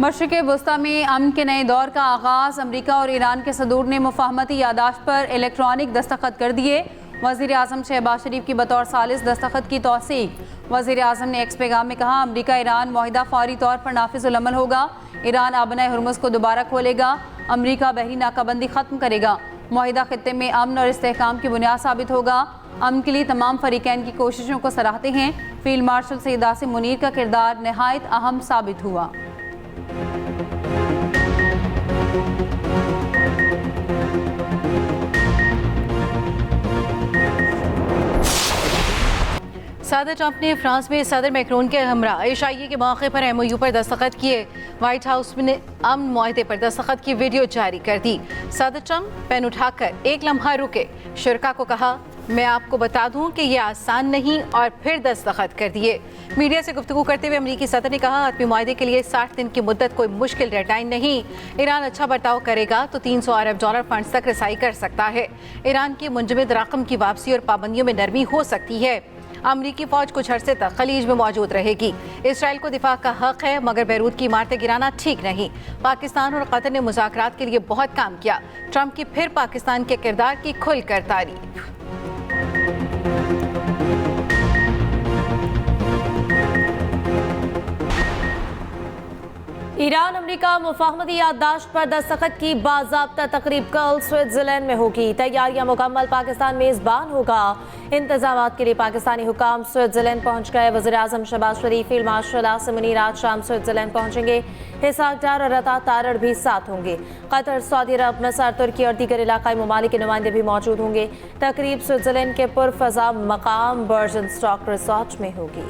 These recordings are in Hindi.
मशरिक़ वस्ता में अमन के नए दौर का आगाज़। अमरीका और ईरान के सदूर ने मुफाहमती यादाश्त पर इलेक्ट्रॉनिक दस्तखत कर दिए। वज़ीर आज़म शहबाज शरीफ की बतौर सालिस दस्तखत की तौसीक। वज़ीर आज़म ने एक्स पैगाम में कहा, अमरीका ईरान मुआहिदा फौरी तौर पर नाफिज़ुल अमल होगा। ईरान आबनाए हुर्मुज़ को दोबारा खोलेगा। अमरीका बहरी नाकाबंदी ख़त्म करेगा। मुआहिदा खित्ते में अमन और इस्तेहकाम की बुनियाद साबित होगा। अमन के लिए तमाम फरीकैन की कोशिशों को सराहते हैं। फील्ड मार्शल सैयद आसिम मुनीर का किरदार नहायत अहम साबित हुआ। सदर ट्रंप ने फ्रांस में सदर मैक्रोन के हमरा इशाइये के मौके पर MOU पर दस्तखत किए। व्हाइट हाउस ने अमन मुआहदे पर दस्तखत की वीडियो जारी कर दी। सदर ट्रंप पेन उठाकर एक लम्हा रुके, शुरका को कहा, मैं आपको बता दूं कि यह आसान नहीं, और फिर दस्तखत कर दिए। मीडिया से गुफ्तगू करते हुए अमरीकी सदर ने कहा, आतमी मुआहदे के लिए 60 दिन की मुद्दत कोई मुश्किल डेडलाइन नहीं। ईरान अच्छा बर्ताव करेगा तो $300 अरब फंड्स तक रसाई कर सकता है। ईरान की मुंजमद रकम की वापसी और पाबंदियों में नरमी हो सकती है। अमरीकी फौज कुछ अरसे तक खलीज में मौजूद रहेगी। इसराइल को दिफा का हक है, मगर बैरूत की इमारतें गिराना ठीक नहीं। पाकिस्तान और कतर ने मुज़ाकरात के लिए बहुत काम किया। ट्रंप की फिर पाकिस्तान के किरदार की खुलकर तारीफ। ईरान अमेरिका मुफाहमती याददाश्त पर दस्तखत की बाज़ाब्ता तकरीब कल स्विट्जरलैंड में होगी। तैयारियां मुकम्मल, पाकिस्तान मेज़बान होगा। इंतजामात के लिए पाकिस्तानी हुकाम स्विट्जरलैंड पहुंच गए। वज़ीर आज़म शहबाज शरीफ, फील्ड मार्शल आसिम मुनीर आज शाम स्विट्जरलैंड पहुंचेंगे। इसहाक डार और अता तारड़ भी साथ होंगे। कतर, सऊदी अरब, मिस्र, तुर्की और दीगर इलाकाई ममालिक के नुमाइंदे भी मौजूद होंगे। तकरीब स्विट्जरलैंड के पुरफज़ा मकाम बर्जन स्टॉक रिसोर्ट में होगी।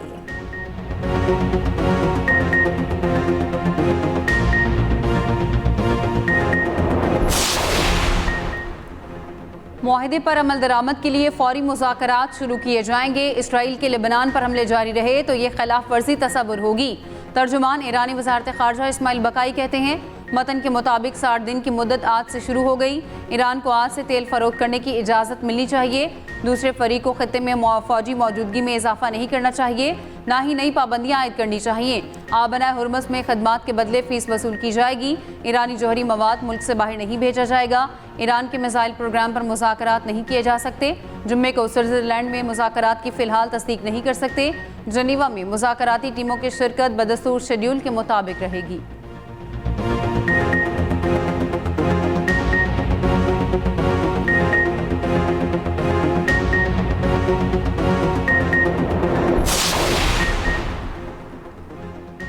मुआहिदे पर अमल दरामद के लिए फौरी मुज़ाकरात शुरू किए जाएंगे। इसराइल के लेबनान पर हमले जारी रहे तो ये खिलाफ वर्जी तसव्वुर होगी। तर्जुमान ईरानी वज़ारत ख़ारजा इस्माइल बकाई कहते हैं, मतन के मुताबिक 60 दिन की मुद्दत आज से शुरू हो गई। ईरान को आज से तेल फरोख्त करने की इजाज़त मिलनी चाहिए। दूसरे फरीक को खत्ते में फौजी मौजूदगी में इजाफा नहीं करना चाहिए, ना ही नई पाबंदियाँ आयद करनी चाहिए। आबनाए हुर्मुज़ में खदमात के बदले फ़ीस वसूल की जाएगी। ईरानी जौहरी मवाद मुल्क से बाहर नहीं भेजा जाएगा। ईरान के मिसाइल प्रोग्राम पर मुज़ाकरात नहीं किए जा सकते। जुम्मे को स्विट्ज़रलैंड में मुज़ाकरात की फ़िलहाल तस्दीक नहीं कर सकते। जनीवा में मुज़ाकराती टीमों की शिरकत बदस्तूर शेड्यूल के मुताबिक रहेगी।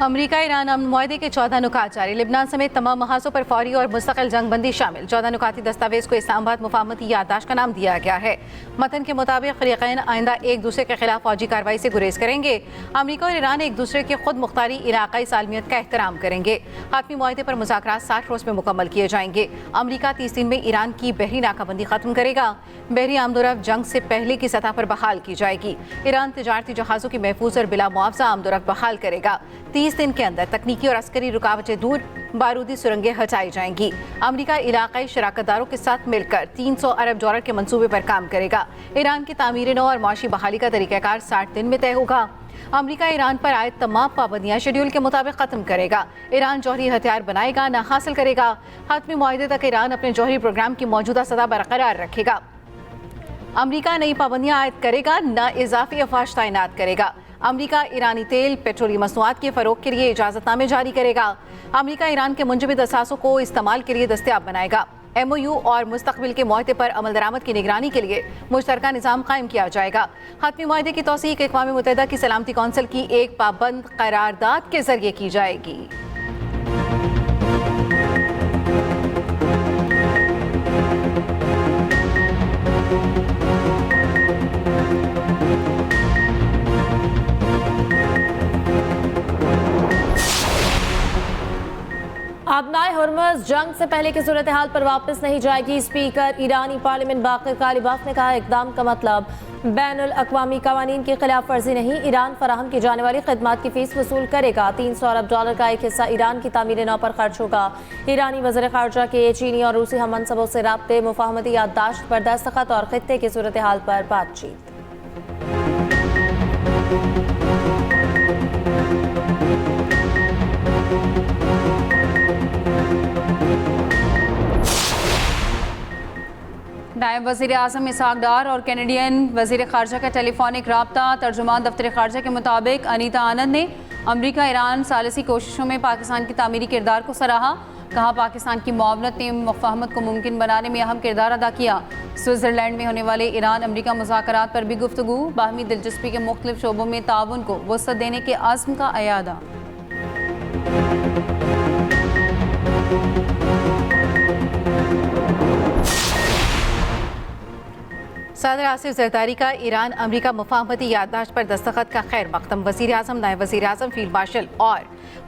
अमरीका ईरान अमन मुआहदे के 14 नुकात जारी। लिबनान समेत तमाम महाजों पर फौरी और मुस्तकिल जंगबंदी शामिल। 14 नुकाती दस्तावेज को इस्लामाबाद मुफाहमती याददाश्त का नाम दिया गया है। मतन के मुताबिक फरीक़ैन आइंदा एक दूसरे के खिलाफ फौजी कार्रवाई से गुरेज करेंगे। अमरीका और ईरान एक दूसरे की खुद मुख्तारी इलाकाई सालमियत का एहतराम करेंगे। हातमी मुआहदे पर मुज़ाकरात 60 रोज़ में मुकम्मल किए जाएंगे। अमरीका 30 दिन में ईरान की बहरी नाकाबंदी खत्म करेगा। बहरी आमदोरफ्त जंग से पहले की सतह पर बहाल की जाएगी। ईरान तिजारती जहाज़ों की महफूज और बिला मुआवजा आमदोरफ्त बहाल करेगा। 30 दिन के अंदर तकनीकी और अस्करी रुकावटें दूर, बारूदी सुरंगें हटाई जाएंगी। अमरीका इलाकाई शराकतदारों के साथ मिलकर $300 अरब के मंसूबे पर काम करेगा। ईरान की तामीर नौ और माशी बहाली का तरीक़ाकार 60 दिन में तय होगा। अमरीका ईरान पर आयद तमाम पाबंदियां शेड्यूल के मुताबिक खत्म करेगा। ईरान जौहरी हथियार बनाएगा, न हासिल करेगा। हातमी मुआहदे तक ईरान अपने जौहरी प्रोग्राम की मौजूदा सतह बरकरार रखेगा। अमरीका नई पाबंदियां आयद करेगा, न इजाफी अफवाज तैनात करेगा। अमरीका ईरानी तेल, पेट्रोलियम मसनूआत के फ़रोग के लिए इजाज़तनामे जारी करेगा। अमरीका ईरान के मुंजमद असासों को इस्तेमाल के लिए दस्तयाब बनाएगा। MOU और मुस्तक़बिल के मुआहदे पर अमल दरामद की निगरानी के लिए मुश्तरका निज़ाम कायम किया जाएगा। हातमी मुआहदे की तौसीक अक़वाम मुत्तहिदा की सलामती कौंसिल की एक पाबंद करारदाद के जरिए की जाएगी। आबनाए हुर्मुज़ जंग से पहले की सूरत हाल पर वापस नहीं जाएगी। स्पीकर ईरानी पार्लियामेंट बाक़िर कालिबाफ ने कहा, इक़दाम का मतलब बैनुल अक़वामी क़वानीन की खिलाफ वर्जी नहीं। ईरान फराहम की जाने वाली खदमात की फ़ीस वसूल करेगा। $300 अरब का एक हिस्सा ईरान की तामीर नौ पर खर्च होगा। ईरानी वज़ीर ख़ारजा के चीनी और रूसी हम मनसबों से राब्ते, मुफाहमती याददाश्त पर दस्तखत और ख़ित्ते की सूरत हाल पर बातचीत। नायब वज़ीर आज़म इसहाक डार और कैनेडियन वज़ीर ख़ारजा का टेलीफोनिक राब्ता। तर्जुमान दफ्तर ख़ारजा के मुताबिक अनीता आनंद ने अमरीका ईरान सालिसी कोशिशों में पाकिस्तान की तामीरी किरदार को सराहा। कहा पाकिस्तान की मुआवनत ने मुफ़ाहमत को मुमकिन बनाने में अहम किरदार अदा किया। स्विट्ज़रलैंड में होने वाले ईरान अमरीका मुज़ाकरात पर भी गुफ्तगू। बाहमी दिलचस्पी के मुख्तलिफ शोबों में ताउन को वसअत देने के आज़्म का अयादा। सदर आसिफ जरदारी का ईरान अमरीका मुफाहमती याददाश्त पर दस्तखत का खैर मकदम। वज़ीर आज़म, नायब वज़ीर आज़म, फील्ड मार्शल और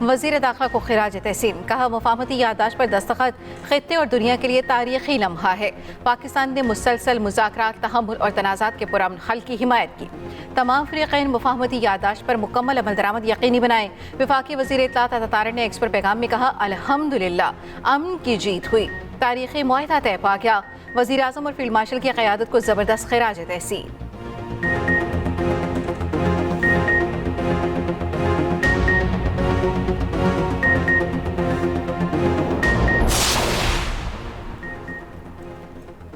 वज़ीर दाखिला को खिराज तहसीन। कहा मुफाहमती याददाश्त पर दस्तखत खित्ते और दुनिया के लिए तारीख़ी लम्हा है। पाकिस्तान ने मुसलसल मुज़ाकरात, तहम्मुल और तनाज़ात के पुरअमन हल की हिमायत की। तमाम फ़रीक़ैन मुफाहमती याददाश्त पर मुकम्मल अमल दरामद यकीनी बनाएं। वफाकी वज़ीर इत्तलात अतातारक ने एक्सपर्ट पैगाम में कहा अल्हम्दुलिल्लाह अमन की जीत हुई, तारीख़ी मुआहदा तय पा गया। वज़ीर आज़म और फील्ड मार्शल की क़यादत को ज़बरदस्त खिराज तहसीन।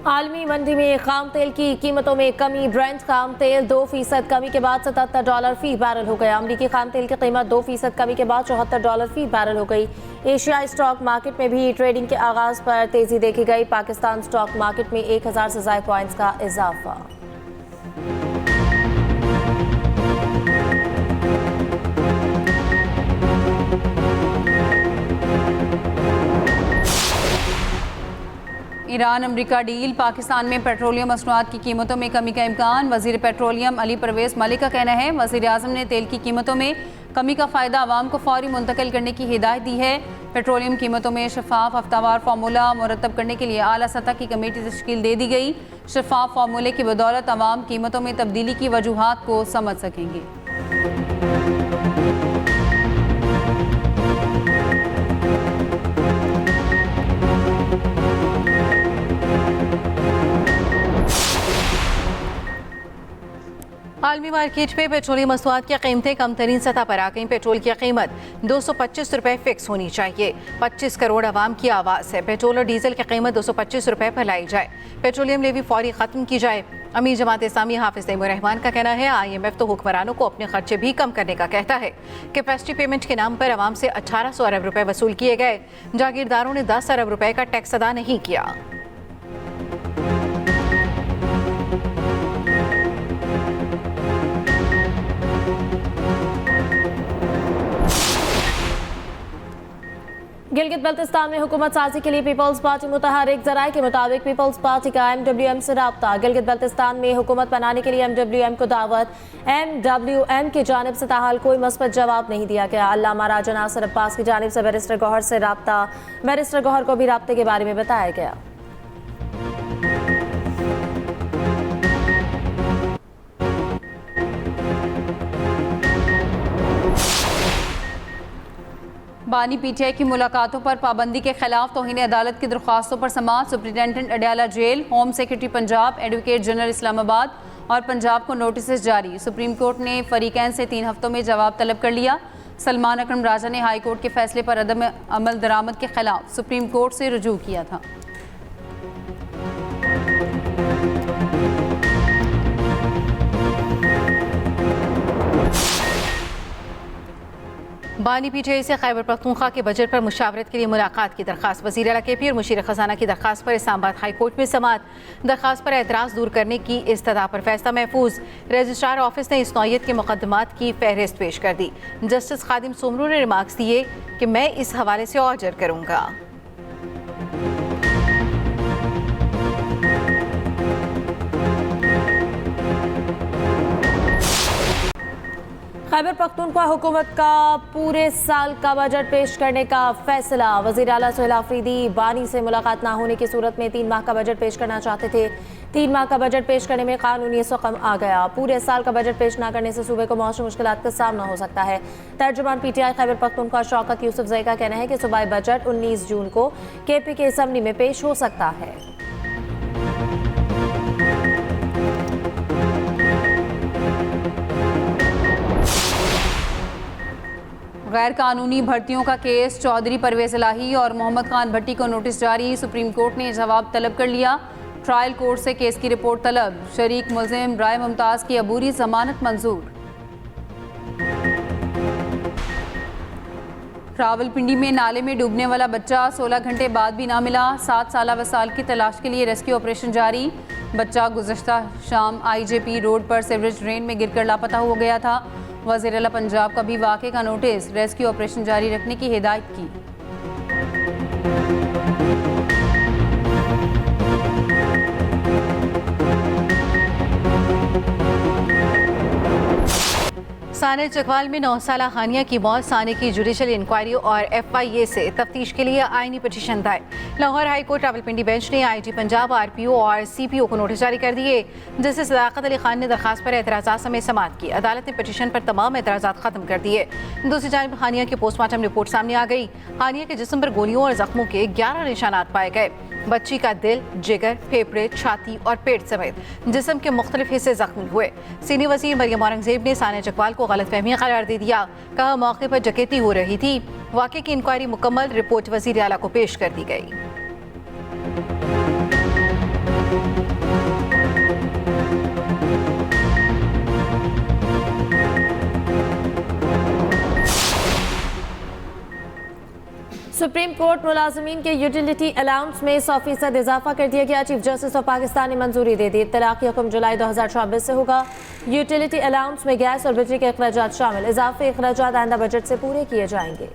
आलमी मंडी में खाम तेल की कीमतों में कमी। ब्रेंट खाम तेल 2% कमी के बाद $77 फी बैरल हो गया। अमरीकी खाम तेल की कीमत 2% कमी के बाद $74 फी बैरल हो गई। एशियाई स्टॉक मार्केट में भी ट्रेडिंग के आगाज पर तेजी देखी गई। पाकिस्तान स्टॉक मार्केट में 1000 से ज़ायद पॉइंट्स का इजाफा। ईरान अमरीका डील। पाकिस्तान में पेट्रोलियम मसनूआत की कीमतों में कमी का इम्कान। वज़ीर पेट्रोलियम अली परवेज़ मलिक का कहना है वज़ीर आज़म ने तेल की कीमतों में कमी का फ़ायदा आवाम को फौरी मुंतकिल करने की हिदायत दी है। पेट्रोलियम कीमतों में शफाफ हफ्तावार फार्मूला मुरतब करने के लिए आला सतह की कमेटी तश्कील दे दी गई। शफाफ फार्मूले की बदौलत आवाम कीमतों में तब्दीली की वजूहात को समझ सकेंगे। आलमी मार्केट में पेट्रोलियम मसनूआत की कीमतें कम तरीन सतह पर आ गईं। पेट्रोल की कीमत ₹225 फिक्स होनी चाहिए। 25 करोड़ आवाम की आवाज़ है पेट्रोल और डीजल की कीमत ₹225 पर लाई जाए। पेट्रोलियम लेवी फौरी ख़त्म की जाए। अमीर जमात इस्लामी हाफिज़ तैमूर रहमान का कहना है IMF तो हुक्मरानों को अपने खर्चे भी कम करने का कहता है। कैपेसिटी पेमेंट के नाम पर आवाम से 1800 अरब रुपए वसूल किए गए। जागीरदारों ने 10 अरब रुपए का टैक्स अदा नहीं किया। गिलगित बल्तिस्तान में हुकूमत साजी के लिए पीपल्स पार्टी मुतहरिक। ज़राए के मुताबिक पीपल्स पार्टी का MWM से राब्ता। गिलगित बल्तिस्तान में हुकूमत बनाने के लिए MWM को दावत। MWM की जानिब से ताहाल कोई मस्बत जवाब नहीं दिया गया। अल्लामा राजा नासिर अब्बास की जानिब से बैरिस्टर गौहर से राब्ता। बैरिस्टर गौहर को भी राब्ते के बारे में बताया गया। बानी PTI की मुलाकातों पर पाबंदी के खिलाफ तौहीन अदालत की दरख्वास्तों पर समाअत। Superintendent Adiala jail, home secretary Punjab, advocate general Islamabad और पंजाब को नोटिस जारी। सुप्रीम कोर्ट ने फरीकैन से 3 हफ्तों में जवाब तलब कर लिया। सलमान अकरम राजा ने हाई कोर्ट के फैसले पर अदम अमल दरामद के खिलाफ सुप्रीम कोर्ट से रुजू किया था। बानी PTI से खैबर पख्तूनख्वा के बजट पर मुशावरत के लिए मुलाकात की दरख्वास्त। वज़ीर आला KP और मुशीर ख़जाना की दरख्वास्त पर इस्लामाबाद हाई कोर्ट में समाअत। दरख्वास्त पर एतराज़ दूर करने की इस्तदा पर फैसला महफूज। रजिस्ट्रार ऑफिस ने इस नौइयत के मुकदमात की फहरिस्त पेश कर दी। जस्टिस खादिम सुमरू ने रिमार्क्स दिए कि मैं इस हवाले से ऑर्डर करूँगा। खैबर पख्तूनख्वा हुकूमत का पूरे साल का बजट पेश करने का फैसला। वज़ीर आला सुहेल आफरीदी बानी से मुलाकात ना होने की सूरत में 3 माह का बजट पेश करना चाहते थे। 3 माह का बजट पेश करने में कानूनी कम आ गया। पूरे साल का बजट पेश ना करने से सूबे को मौसमी मुश्किलात का सामना हो सकता है। तर्जुमान PTI खैबर पख्तूनख्वा शौकत यूसुफजई का कहना है कि सूबाई बजट 19 जून को KP के असम्बली में पेश हो सकता है। गैर कानूनी भर्तियों का केस। चौधरी परवेज़ इलाही और मोहम्मद खान भट्टी को नोटिस जारी। सुप्रीम कोर्ट ने जवाब तलब कर लिया। ट्रायल कोर्ट से केस की रिपोर्ट तलब। शरीक मुलजिम राय मुमताज की अबूरी जमानत मंजूर। रावलपिंडी में नाले में डूबने वाला बच्चा 16 घंटे बाद भी ना मिला। 7 साला वसाल की तलाश के लिए रेस्क्यू ऑपरेशन जारी। बच्चा गुज़श्ता शाम IJP रोड पर सीवरेज ड्रेन में गिरकर लापता हो गया था। वज़ीर आला पंजाब का भी वाक़े का नोटिस, रेस्क्यू ऑपरेशन जारी रखने की हिदायत की। साने चकवाल में 9 साला हानिया की मौत। साने की जुडिशल इंक्वायरी और FIA से तफ्तीश के लिए आईनी पिटीशन दायर। Lahore high court Rawalpindi bench ने IG पंजाब, RPO और CPO को नोटिस जारी कर दिए, जिससे सदाकत अली खान ने दरखास्त पर एतराज़ात समेत समाअत की। अदालत ने पिटीशन पर तमाम एतराज़ात खत्म कर दिए। दूसरी जानिब हानिया की पोस्टमार्टम रिपोर्ट सामने आ गई। हानिया के जिस्म पर गोलियों और जख्मों के 11 निशानात पाए गए। बच्ची का दिल, जिगर, फेफड़े, छाती और पेट समेत जिस्म के मुख्तलिफ हिस्से जख्मी हुए। सीनी वज़ीर मरियम औरंगज़ेब ने साने चकवाल को गलतफहमी करार दे दिया। कहा मौके पर डकैती हो रही थी। वाक़े की इंक्वायरी मुकम्मल, रिपोर्ट वज़ीर आला को पेश कर दी गई। सुप्रीम कोर्ट मुलाजमीन के यूटिलिटी अलाउंस में 100% इजाफा कर दिया गया। चीफ जस्टिस ऑफ पाकिस्तान ने मंजूरी दे दी। इत्तलाक़ी हुक्म जुलाई 2024 से होगा। यूटिलिटी अलाउंस में गैस और बिजली के अखराजात शामिल। इजाफी अखराजात आइंदा बजट से पूरे किए जाएंगे।